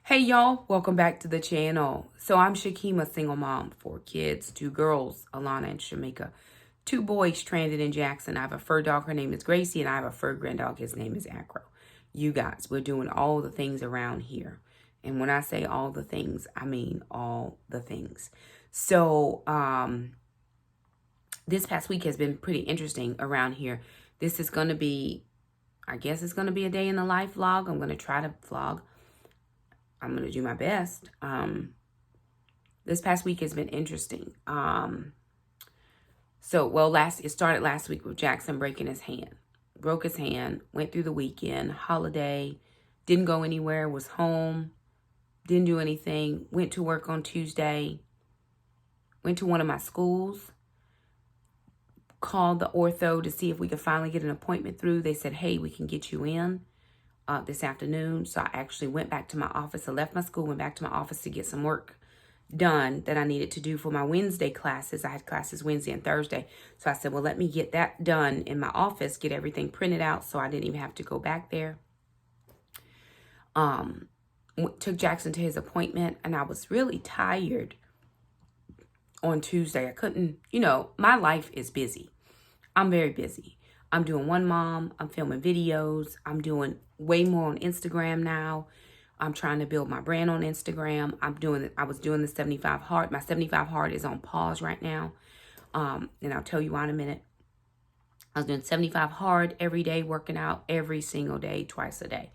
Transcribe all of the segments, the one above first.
Hey y'all, welcome back to the channel. So I'm Shakeema, single mom, 4 kids, 2 girls, Alana and Shameeka, 2 boys stranded in Jackson. I have a fur dog, her name is Gracie, and I have a fur grand dog, his name is Acro. You guys, we're doing all the things around here. And when I say all the things, I mean all the things. So this past week has been pretty interesting around here. This is going to be, I guess it's going to be a day in the life vlog. I'm going to try to vlog. I'm going to do my best. This past week has been interesting. It started last week with Jackson breaking his hand. Broke his hand, went through the weekend, holiday, didn't go anywhere, was home, didn't do anything, went to work on Tuesday, went to one of my schools, called the ortho to see if we could finally get an appointment through. They said, hey, we can get you in this afternoon. So I actually went back to my office. I left my school, went back to my office to get some work done that I needed to do for my Wednesday classes. I had classes Wednesday and Thursday. So I said, well, let me get that done in my office, get everything printed out so I didn't even have to go back there. Took Jackson to his appointment, and I was really tired on Tuesday. I couldn't, my life is busy. I'm very busy. I'm doing One Mom. I'm filming videos. I'm doing way more on Instagram now. I'm trying to build my brand on Instagram. I was doing the 75 hard. My 75 hard is on pause right now. And I'll tell you why in a minute. I was doing 75 hard every day, working out every single day, twice a day.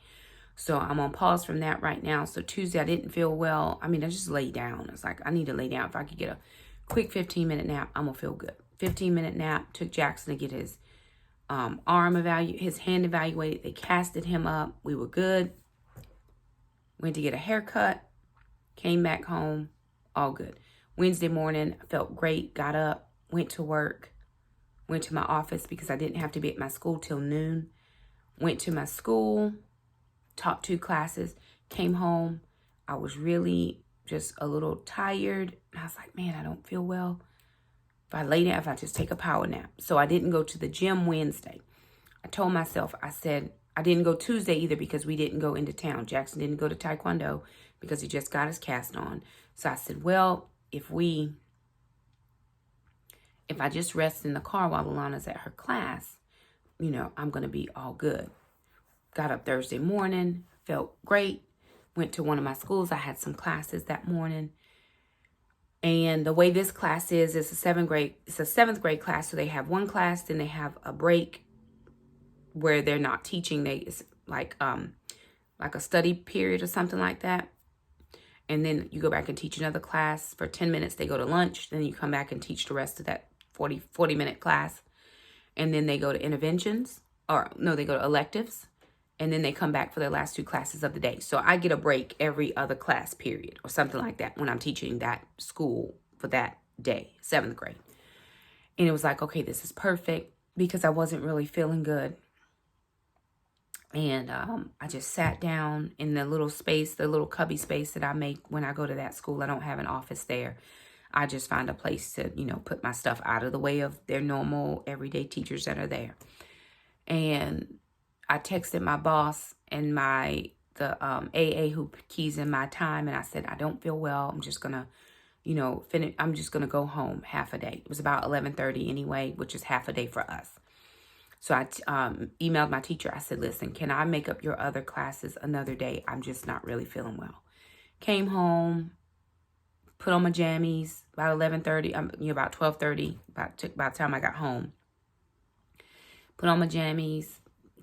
So I'm on pause from that right now. So Tuesday, I didn't feel well. I just laid down. It's like, I need to lay down. If I could get a quick 15-minute nap, I'm going to feel good. 15-minute nap. Took Jackson to get his his hand evaluated. They casted him up. We were good. Went to get a haircut. Came back home. All good. Wednesday morning, I felt great. Got up. Went to work. Went to my office because I didn't have to be at my school till noon. Went to my school. Taught 2 classes. Came home. I was really just a little tired. I was like, man, I don't feel well. If I lay down, if I just take a power nap. So I didn't go to the gym Wednesday. I told myself, I said, I didn't go Tuesday either because we didn't go into town. Jackson didn't go to Taekwondo because he just got his cast on. So I said, well, if I just rest in the car while Alana's at her class, I'm going to be all good. Got up Thursday morning, felt great. Went to one of my schools. I had some classes that morning. And the way this class is, it's a 7th grade class. So they have one class, then they have a break where they're not teaching. It's like a study period or something like that. And then you go back and teach another class for 10 minutes. They go to lunch. Then you come back and teach the rest of that 40-minute class. And then they go to interventions. They go to electives. And then they come back for their last 2 classes of the day. So I get a break every other class period or something like that when I'm teaching that school for that day, 7th grade. And it was like, okay, this is perfect because I wasn't really feeling good. And I just sat down in the little space, the little cubby space that I make when I go to that school. I don't have an office there. I just find a place to, put my stuff out of the way of their normal everyday teachers that are there. And I texted my boss and the AA who keys in my time, and I said, I don't feel well. I'm just gonna, finish. I'm just gonna go home half a day. It was about 11:30 anyway, which is half a day for us. So I emailed my teacher. I said, listen, can I make up your other classes another day? I'm just not really feeling well. Came home, put on my jammies about 11:30. About 12:30. About the time I got home. Put on my jammies.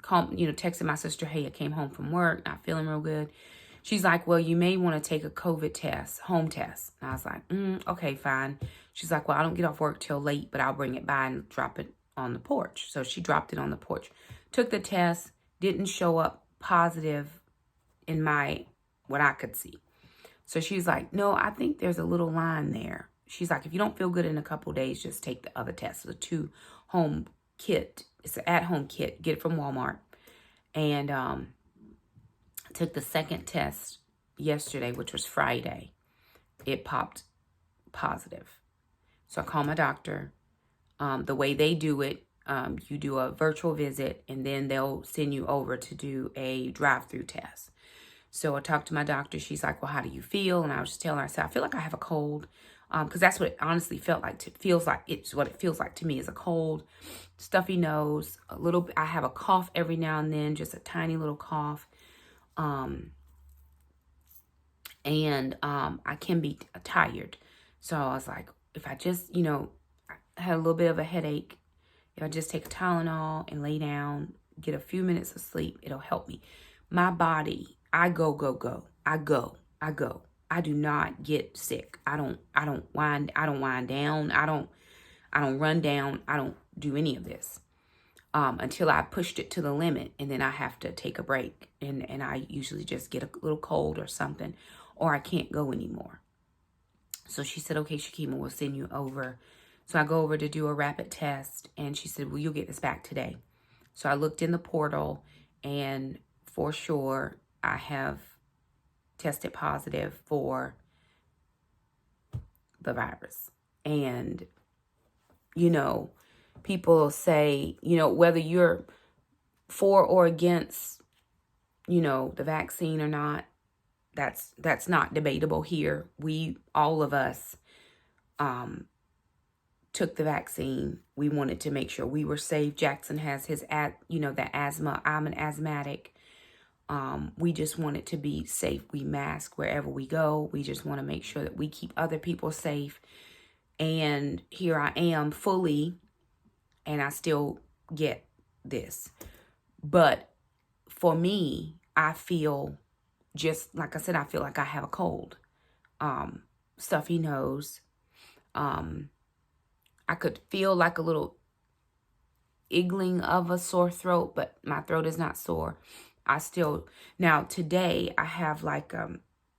Texted my sister, hey, I came home from work, not feeling real good. She's like, well, you may want to take a COVID test, home test. And I was like, okay, fine. She's like, well, I don't get off work till late, but I'll bring it by and drop it on the porch. So she dropped it on the porch. Took the test, didn't show up positive in what I could see. So she's like, no, I think there's a little line there. She's like, if you don't feel good in a couple of days, just take the other test. The 2 home kit. It's an at-home kit. Get it from Walmart. And took the second test yesterday, which was Friday. It popped positive. So I called my doctor. The way they do it, You do a virtual visit, and then they'll send you over to do a drive-through test. So I talked to my doctor. She's like, well, how do you feel? And I was just telling her, I said, I feel like I have a cold. Because that's what it honestly felt like. It's what it feels like to me is a cold, stuffy nose, a little. I have a cough every now and then, just a tiny little cough. I can be tired. So I was like, if I just, I had a little bit of a headache. If I just take a Tylenol and lay down, get a few minutes of sleep, it'll help me. My body, I go. I do not get sick. I don't wind down. I don't run down. I don't do any of this. Until I pushed it to the limit, and then I have to take a break. And I usually just get a little cold or something, or I can't go anymore. So she said, okay, Shameeka, we'll send you over. So I go over to do a rapid test, and she said, well, you'll get this back today. So I looked in the portal, and for sure, I have tested positive for the virus. And, people say, whether you're for or against, the vaccine or not, that's not debatable here. All of us, took the vaccine. We wanted to make sure we were safe. Jackson has his, the asthma. I'm an asthmatic. We just want it to be safe. We mask wherever we go. We just want to make sure that we keep other people safe. And here I am fully, and I still get this. But for me, I feel just, like I said, I feel like I have a cold. Stuffy nose. I could feel like a little iggling of a sore throat, but my throat is not sore. Now today I have like,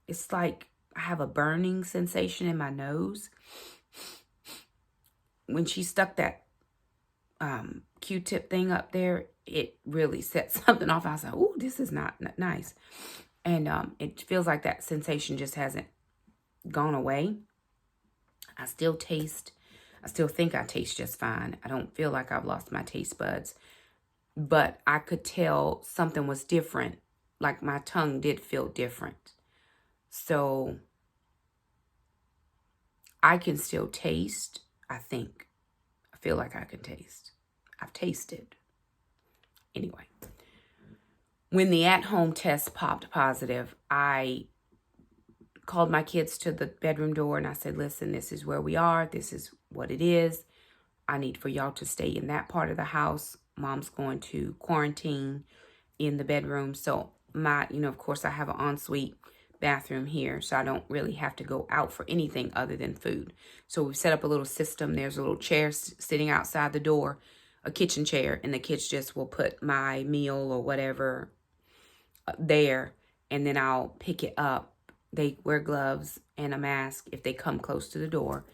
it's like I have a burning sensation in my nose. When she stuck that Q-tip thing up there, it really set something off. I was like, oh, this is not nice. And it feels like that sensation just hasn't gone away. I still think I taste just fine. I don't feel like I've lost my taste buds. But I could tell something was different. Like my tongue did feel different. So I can still taste, I think. I feel like I can taste. I've tasted. Anyway. When the at-home test popped positive, I called my kids to the bedroom door and I said, listen, this is where we are. This is what it is. I need for y'all to stay in that part of the house. Mom's going to quarantine in the bedroom. So of course I have an ensuite bathroom here. So I don't really have to go out for anything other than food. So we've set up a little system. There's a little chair sitting outside the door, a kitchen chair, and the kids just will put my meal or whatever there, and then I'll pick it up. They wear gloves and a mask if they come close to the door.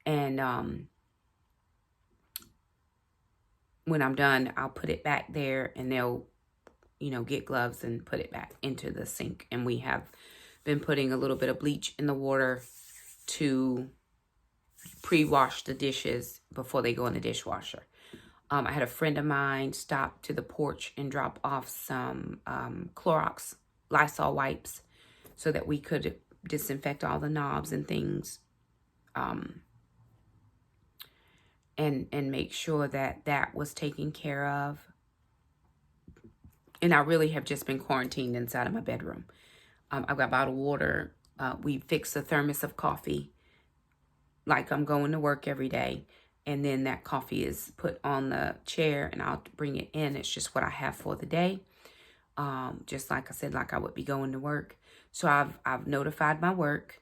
And when I'm done, I'll put it back there, and they'll, get gloves and put it back into the sink. And we have been putting a little bit of bleach in the water to pre-wash the dishes before they go in the dishwasher. I had a friend of mine stop to the porch and drop off some Clorox Lysol wipes so that we could disinfect all the knobs and things, and make sure that was taken care of. And I really have just been quarantined inside of my bedroom. I've got bottled water. We fixed the thermos of coffee like I'm going to work every day. And then that coffee is put on the chair and I'll bring it in. It's just what I have for the day. Just like I said, like I would be going to work. So I've notified my work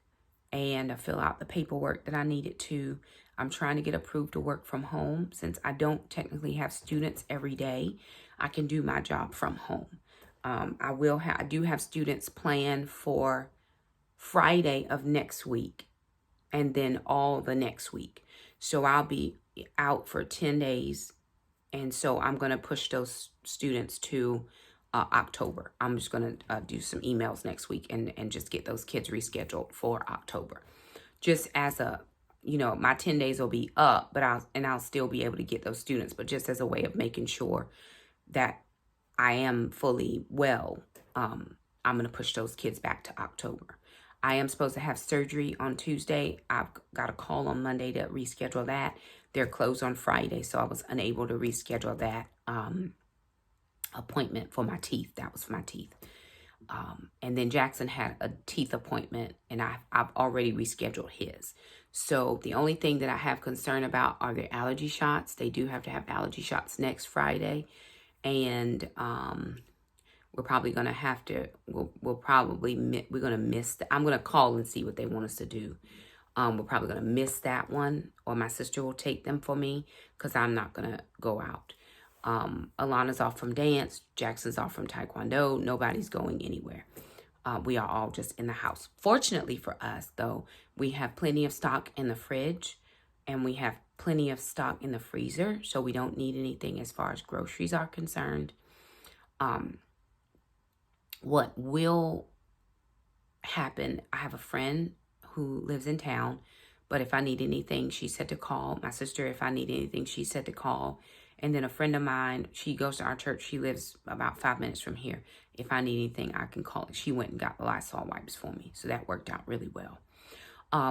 and I fill out the paperwork that I needed to. I'm trying to get approved to work from home. Since I don't technically have students every day, I can do my job from home. I do have students planned for Friday of next week and then all the next week. So I'll be out for 10 days. And so I'm going to push those students to October. I'm just going to do some emails next week and just get those kids rescheduled for October. Just as a you know, my 10 days will be up, but I'll still be able to get those students, but just as a way of making sure that I am fully well, I'm going to push those kids back to October. I am supposed to have surgery on Tuesday. I've got a call on Monday to reschedule that. They're closed on Friday, so I was unable to reschedule that appointment for my teeth. That was for my teeth. And then Jackson had a teeth appointment, and I've already rescheduled his. So the only thing that I have concern about are their allergy shots. They do have to have allergy shots next Friday. And we're probably going to have to, we're going to miss, I'm going to call and see what they want us to do. We're probably going to miss that one, or my sister will take them for me because I'm not going to go out. Alana's off from dance. Jackson's off from taekwondo. Nobody's going anywhere. We are all just in the house. Fortunately for us, though, we have plenty of stock in the fridge, and we have plenty of stock in the freezer, so we don't need anything as far as groceries are concerned. What will happen, I have a friend who lives in town, but if I need anything, she said to call. My sister, if I need anything, she said to call. And then a friend of mine, she goes to our church. She lives about 5 minutes from here. If I need anything, I can call. She went and got the Lysol wipes for me. So that worked out really well.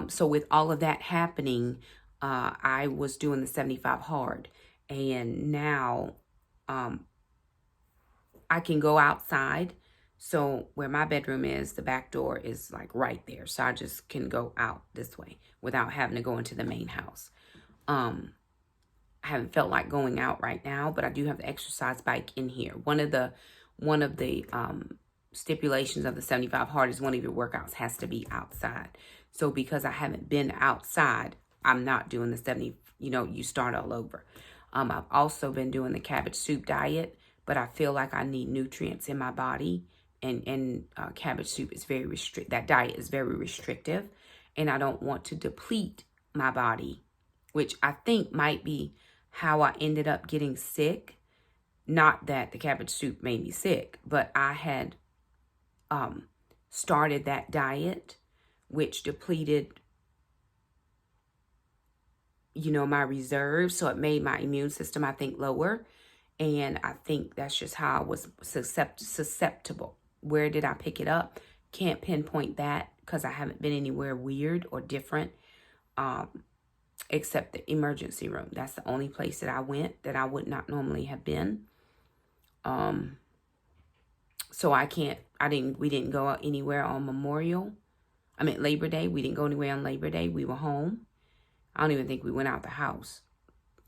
So with all of that happening, I was doing the 75 hard. And now I can go outside. So where my bedroom is, the back door is like right there. So I just can go out this way without having to go into the main house. I haven't felt like going out right now, but I do have the exercise bike in here. One of the stipulations of the 75 hard is one of your workouts has to be outside. So because I haven't been outside, I'm not doing the 70, you start all over. I've also been doing the cabbage soup diet, but I feel like I need nutrients in my body, and cabbage soup is very that diet is very restrictive, and I don't want to deplete my body, which I think might be how I ended up getting sick. Not that the cabbage soup made me sick, but I had started that diet, which depleted, my reserves. So it made my immune system, I think, lower. And I think that's just how I was susceptible. Where did I pick it up? Can't pinpoint that because I haven't been anywhere weird or different. Except the emergency room. That's the only place that I went that I would not normally have been. So we didn't go out anywhere on Labor Day. We didn't go anywhere on Labor Day. We were home. I don't even think we went out the house.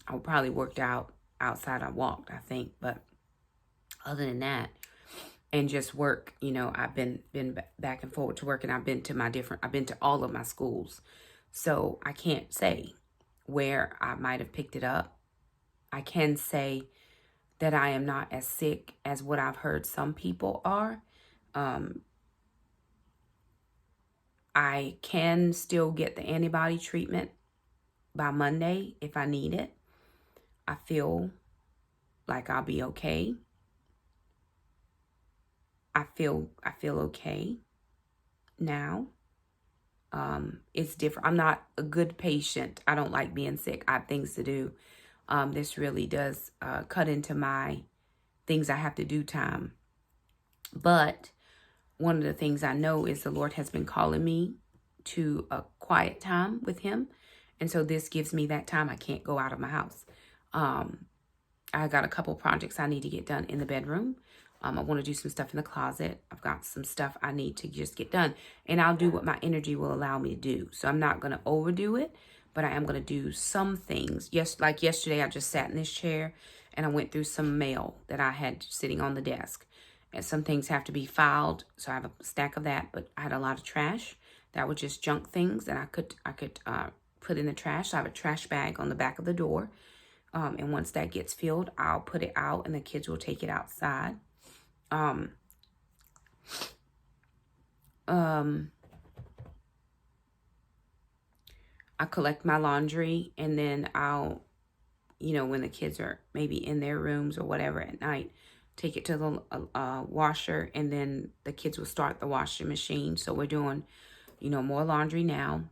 I probably worked out outside. I walked, I think. But other than that, and just work, I've been back and forward to work, and I've been to all of my schools. So I can't say where I might have picked it up. I can say that I am not as sick as what I've heard some people are. I can still get the antibody treatment by Monday if I need it. I feel like I'll be okay. I feel okay now. It's different. I'm not a good patient. I don't like being sick. I have things to do. This really does cut into my things I have to do time. But one of the things I know is the Lord has been calling me to a quiet time with him. And so this gives me that time. I can't go out of my house. I got a couple projects I need to get done in the bedroom. I want to do some stuff in the closet. I've got some stuff I need to just get done. And I'll do what my energy will allow me to do. So I'm not going to overdo it, but I am going to do some things. Yes, like yesterday, I just sat in this chair and I went through some mail that I had sitting on the desk. And some things have to be filed, so I have a stack of that. But I had a lot of trash that were just junk things that I could put in the trash. So I have a trash bag on the back of the door. And once that gets filled, I'll put it out and the kids will take it outside. I collect my laundry, and then I'll, when the kids are maybe in their rooms or whatever at night, take it to the washer, and then the kids will start the washing machine. So we're doing, more laundry now.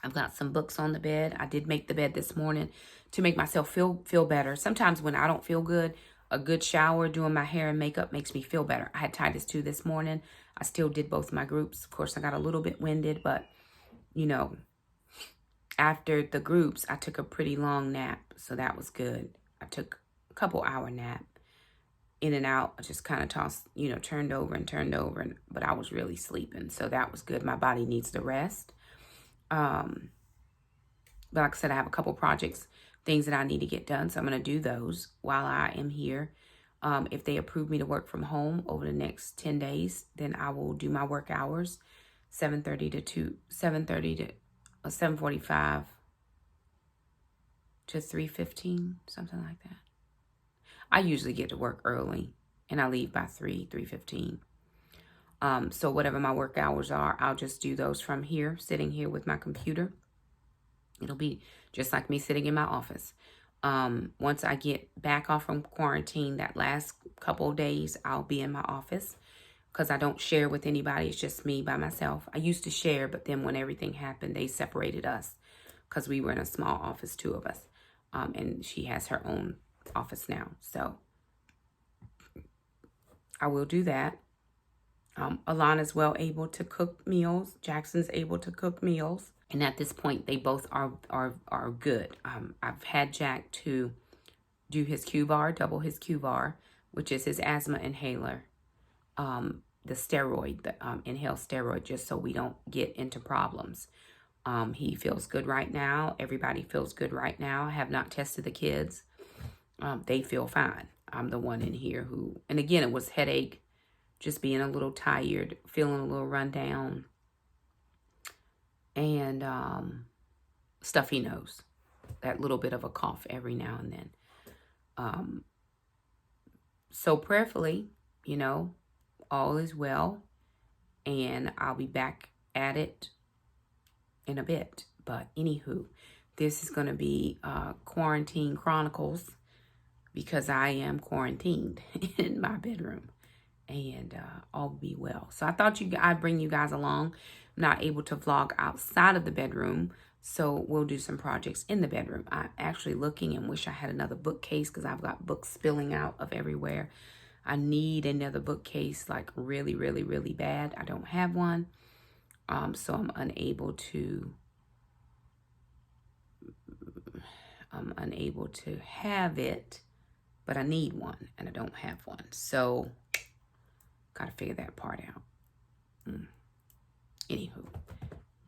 I've got some books on the bed. I did make the bed this morning to make myself feel better. Sometimes when I don't feel good, a good shower, doing my hair and makeup makes me feel better. I had Titus 2 this morning. I still did both my groups. Of course, I got a little bit winded, but, you know, after the groups, I took a pretty long nap, so that was good. I took a couple-hour nap, in and out. I just kind of tossed, you know, turned over, but I was really sleeping, so that was good. My body needs the rest. But like I said, I have a couple projects, things that I need to get done, so I'm going to do those while I am here. If they approve me to work from home over the next 10 days, then I will do my work hours, 7:45 to 3:15, something like that. I usually get to work early, and I leave by 3:15. So whatever my work hours are, I'll just do those from here, sitting here with my computer. It'll be just like me sitting in my office. Once I get back off from quarantine, that last couple of days, I'll be in my office because I don't share with anybody. It's just me by myself. I used to share, but then when everything happened, they separated us because we were in a small office, 2 of us. And she has her own office now. So I will do that. Alana's well able to cook meals. Jackson's able to cook meals. And at this point, they both are good. I've had Jack to do his Q-Var, double his Q-Var, which is his asthma inhaler. The steroid, the inhaled steroid, just so we don't get into problems. He feels good right now. Everybody feels good right now. I have not tested the kids. They feel fine. I'm the one in here who, and again, it was headache, just being a little tired, feeling a little run down, and stuffy nose, that little bit of a cough every now and then. So prayerfully, you know, all is well, and I'll be back at it in a bit. But anywho, this is going to be Quarantine Chronicles, because I am quarantined in my bedroom, and all will be well. So I thought I'd bring you guys along. I'm not able to vlog outside of the bedroom, so we'll do some projects in the bedroom. I'm actually looking and wish I had another bookcase because I've got books spilling out of everywhere. I need another bookcase, like really, really, really bad. I don't have one, so I'm unable to have it. But I need one, and I don't have one. So, gotta figure that part out. Anywho.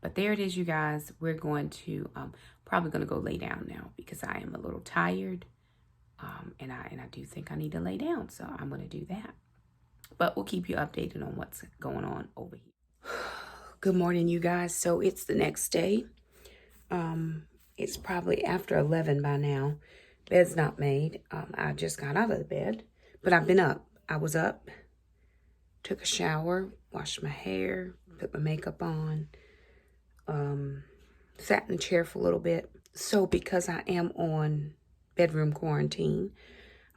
But there it is, you guys. We're going to, probably going to go lay down now because I am a little tired. And I do think I need to lay down. So, I'm going to do that. But we'll keep you updated on what's going on over here. Good morning, you guys. So, it's the next day. It's probably after 11 by now. Bed's not made. I just got out of the bed, but I've been up. I was up, took a shower, washed my hair, put my makeup on, sat in the chair for a little bit. So because I am on bedroom quarantine,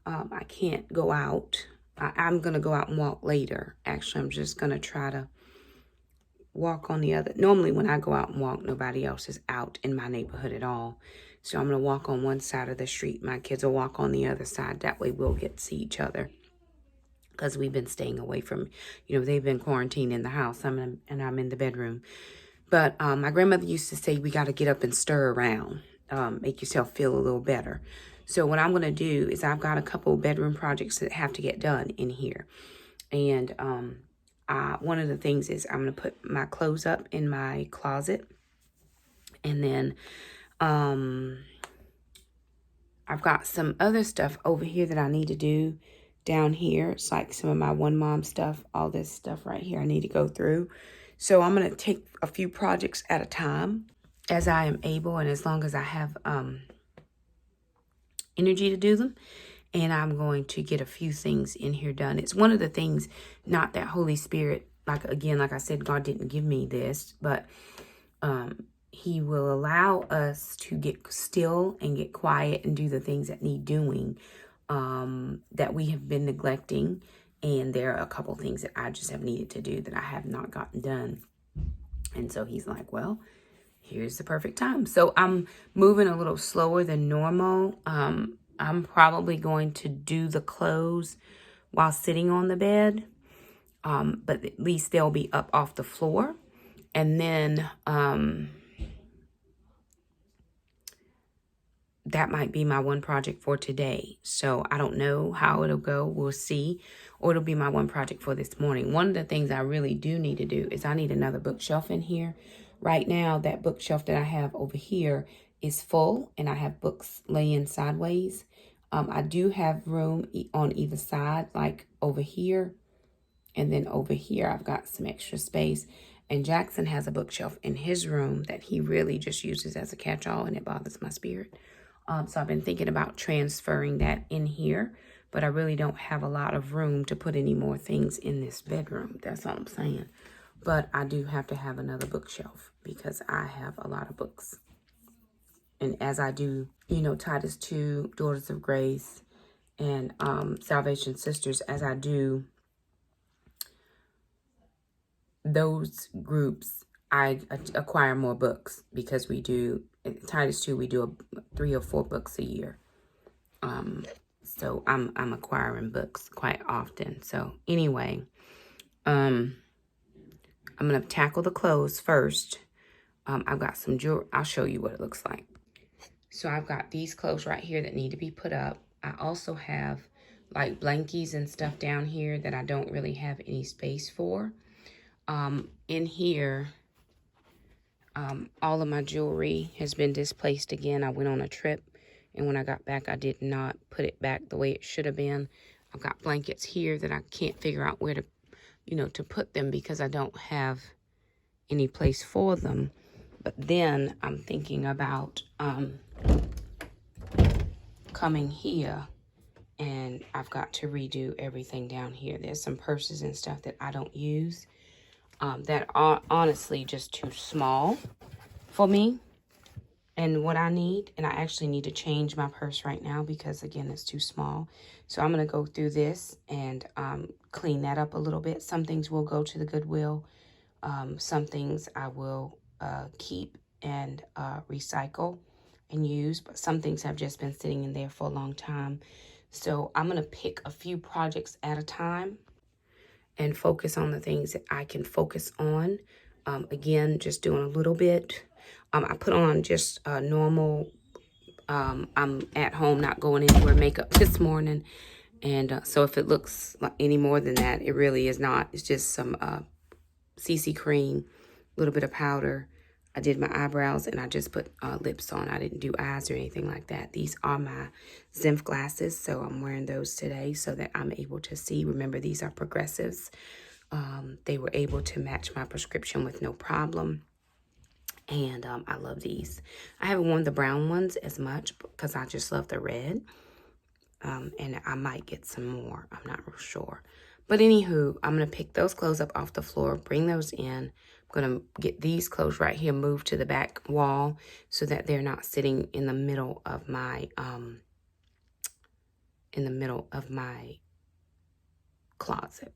I can't go out. I'm going to go out and walk later. Actually, I'm just going to try to walk on the other. Normally when I go out and walk, nobody else is out in my neighborhood at all. So I'm going to walk on one side of the street. My kids will walk on the other side. That way we'll get to see each other. Because we've been staying away from, you know, they've been quarantined in the house. I'm in the bedroom. But my grandmother used to say, we got to get up and stir around. Make yourself feel a little better. So what I'm going to do is I've got a couple bedroom projects that have to get done in here. And one of the things is I'm going to put my clothes up in my closet. And then I've got some other stuff over here that I need to do down here. It's like some of my one mom stuff, all this stuff right here I need to go through. So I'm going to take a few projects at a time as I am able and as long as I have energy to do them. And I'm going to get a few things in here done. It's one of the things, not that Holy Spirit, like I said, God didn't give me this, but he will allow us to get still and get quiet and do the things that need doing that we have been neglecting. And there are a couple things that I just have needed to do that I have not gotten done. And so he's like, well, here's the perfect time. So I'm moving a little slower than normal. I'm probably going to do the clothes while sitting on the bed. But at least they'll be up off the floor. And then that might be my one project for today. So I don't know how it'll go. We'll see. Or it'll be my one project for this morning. One of the things I really do need to do is I need another bookshelf in here. Right now, that bookshelf that I have over here is full, and I have books laying sideways. I do have room on either side, like over here. And then over here, I've got some extra space. And Jackson has a bookshelf in his room that he really just uses as a catch-all, and it bothers my spirit. So I've been thinking about transferring that in here, but I really don't have a lot of room to put any more things in this bedroom. That's all I'm saying. But I do have to have another bookshelf because I have a lot of books. And as I do, you know, Titus 2, Daughters of Grace, and Salvation Sisters, as I do those groups, I acquire more books because we do, Titus 2, we do 3 or 4 books a year. So I'm acquiring books quite often. So anyway, I'm going to tackle the clothes first. I've got some jewelry. I'll show you what it looks like. So I've got these clothes right here that need to be put up. I also have like blankies and stuff down here that I don't really have any space for. In here, all of my jewelry has been displaced again. I went on a trip, and when I got back, I did not put it back the way it should have been. I've got blankets here that I can't figure out where to, you know, to put them because I don't have any place for them. But then I'm thinking about coming here, and I've got to redo everything down here. There's some purses and stuff that I don't use that are honestly just too small for me and what I need. And I actually need to change my purse right now because, again, it's too small. So I'm going to go through this and clean that up a little bit. Some things will go to the Goodwill. Some things I will keep and recycle and use. But some things have just been sitting in there for a long time. So I'm going to pick a few projects at a time and focus on the things that I can focus on. Again, just doing a little bit. I put on just normal, I'm at home, not going anywhere makeup this morning. And so if it looks like any more than that, it really is not. It's just some CC cream, a little bit of powder. I did my eyebrows and I just put lips on. I didn't do eyes or anything like that. These are my Zenf glasses, so I'm wearing those today so that I'm able to see. Remember, these are progressives. They were able to match my prescription with no problem. And I love these. I haven't worn the brown ones as much because I just love the red. And I might get some more. I'm not real sure. But anywho, I'm going to pick those clothes up off the floor, bring those in. I'm going to get these clothes right here moved to the back wall so that they're not sitting in the middle of my closet.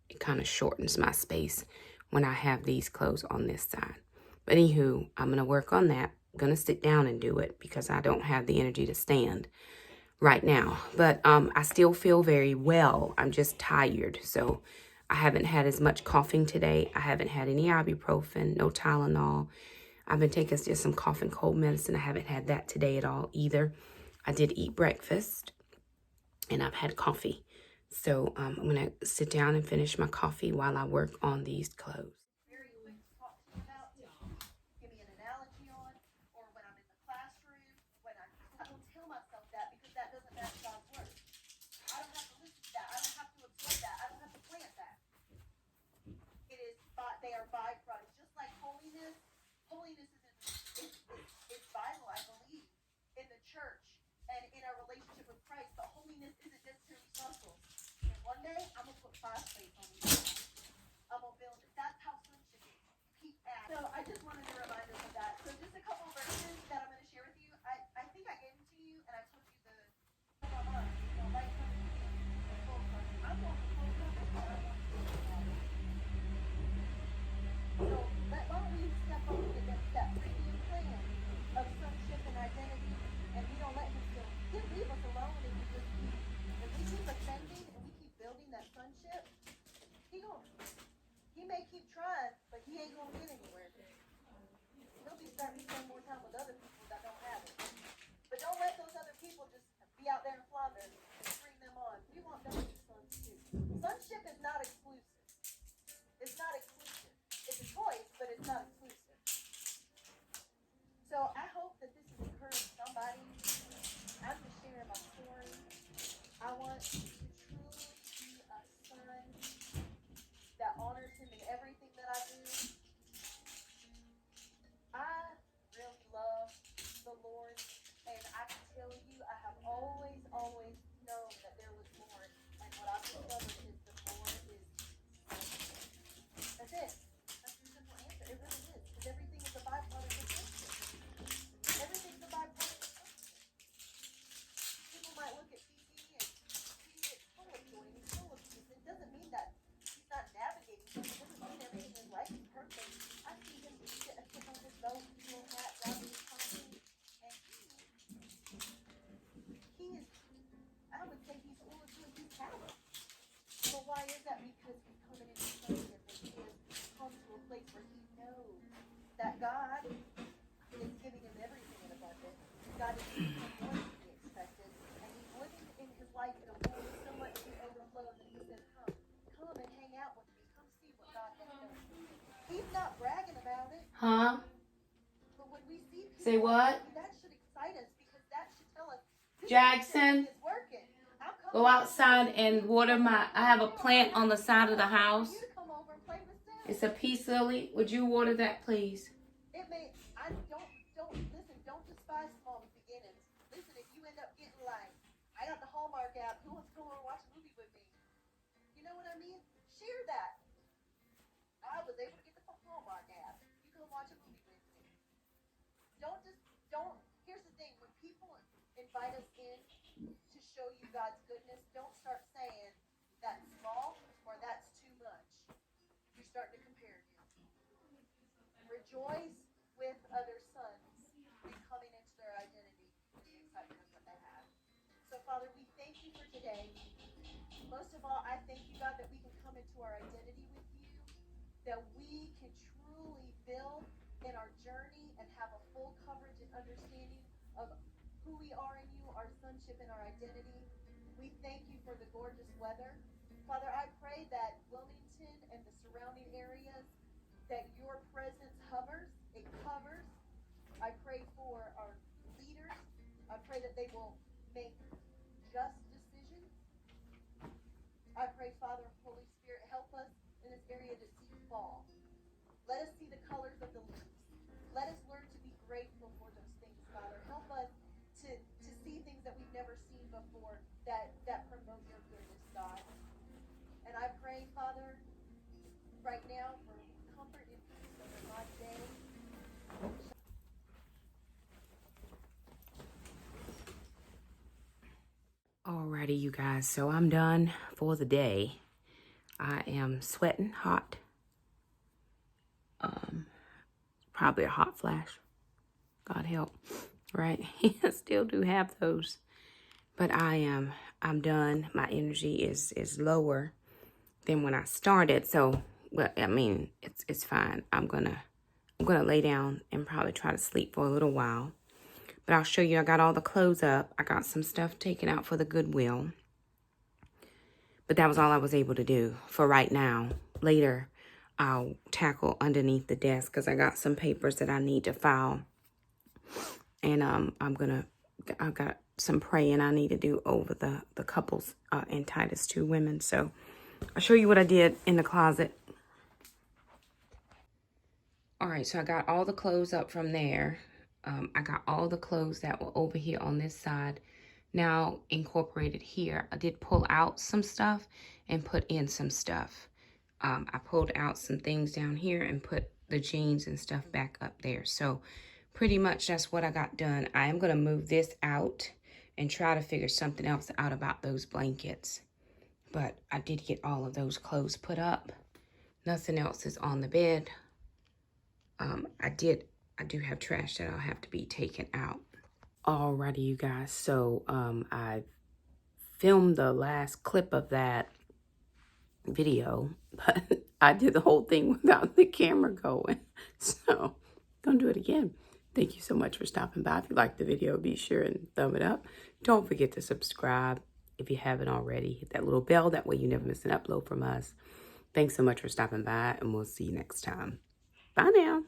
It kind of shortens my space when I have these clothes on this side. But anywho, I'm going to work on that. I'm going to sit down and do it because I don't have the energy to stand right now. But I still feel very well. I'm just tired. So I haven't had as much coughing today. I haven't had any ibuprofen, no Tylenol. I've been taking just some cough and cold medicine. I haven't had that today at all either. I did eat breakfast and I've had coffee. So I'm going to sit down and finish my coffee while I work on these clothes. Holiness is vital, I believe, in the church and in our relationship with Christ. But holiness isn't necessarily social. And one day, I'm going to put 5 plates on you. I'm going to build it. That's how some should be. Keep at. So I just wanted to remind us of that. So just a couple verses that I'm going to share with you. I think I gave them to you, and I told you the light cover, the full cover. I'm going for full cover. So why don't we step over to the next step? trying, but he ain't gonna get anywhere. He'll be starting to spend more time with other people that don't have it. But don't let those other people just be out there and flounder and bring them on. We want them to be sons too. Sonship is not exclusive. It's not exclusive. It's a choice, but it's not exclusive. So I hope that this has encouraged somebody. I'm just sharing my story. I want to truly be a son that honors him in everything that I do. I really love the Lord, and I can tell you, I have always known that there was more. And what I've discovered is the more is. That's it. That's the simple answer. It really is, because everything is a byproduct of sonship. Everything's a byproduct of sonship. People might look at PC and see it's full of joy and he's full of peace. It doesn't mean that he's not navigating things. It doesn't mean everything in life is perfect. I see him sitting on his boat, his little hat, driving his company, and he is, I would say he's full of joy. He's happy. But why is that? Because he's coming into sonship and he has come to a place where he knows that God is giving him everything in abundance. God is giving him more than he expected. And he's living in his life in a way so much to overflow that he says, come and hang out with me. Come see what God has done. He's not bragging about it. Huh? But when we see people, Say what? that should excite us, because that should tell us this Jackson, is working. go outside and water I have a plant on the side of the house. You to come over and play with Zelle. It's a peace lily. Would you water that, please? It may, I don't listen, don't despise small beginnings. Listen, if you end up getting like, I got the Hallmark app, who wants to go over and watch a movie with me? You know what I mean? Share that. I was able to get the Hallmark app. You can watch a movie with me. Here's the thing, when people invite us in to show you God's goodness, don't start saying that's small or that's too much. You're starting to compare him. Rejoice with other sons coming into their identity and the excitement of what they have. So, Father, we thank you for today. Most of all, I thank you, God, that we can come into our identity with you, that we can truly build in our journey and have a full coverage and understanding of who we are in you, our sonship and our identity. We thank you for the gorgeous weather. Father, I pray that Wilmington and the surrounding areas, that your presence hovers, it covers. I pray for our leaders. I pray that they will make just decisions. I pray, Father, Holy Spirit, help us in this area to see fall. Let us see the colors of the leaves. Let us learn to be grateful for those things, Father. Help us to see things that we've never seen before that promote your goodness, God. And I pray, Father, right now for comfort and peace over my day. Alrighty, you guys. So I'm done for the day. I am sweating hot. Probably a hot flash. God help. Right? I still do have those. But I'm done. My energy is lower than when I started. So, well, I mean, it's fine. I'm gonna lay down and probably try to sleep for a little while. But I'll show you, I got all the clothes up. I got some stuff taken out for the Goodwill. But that was all I was able to do for right now. Later, I'll tackle underneath the desk because I got some papers that I need to file. And I've got some praying I need to do over the couples in Titus 2 women. So I'll show you what I did in the closet. All right, so I got all the clothes up from there. I got all the clothes that were over here on this side now incorporated here. I did pull out some stuff and put in some stuff. I pulled out some things down here and put the jeans and stuff back up there. So pretty much that's what I got done. I am going to move this out and try to figure something else out about those blankets. But I did get all of those clothes put up. Nothing else is on the bed. I do have trash that I'll have to be taken out. Alrighty, you guys. So I filmed the last clip of that video, but I did the whole thing without the camera going. So don't do it again. Thank you so much for stopping by. If you liked the video, be sure and thumb it up. Don't forget to subscribe if you haven't already. Hit that little bell. That way you never miss an upload from us. Thanks so much for stopping by, and we'll see you next time. Bye now.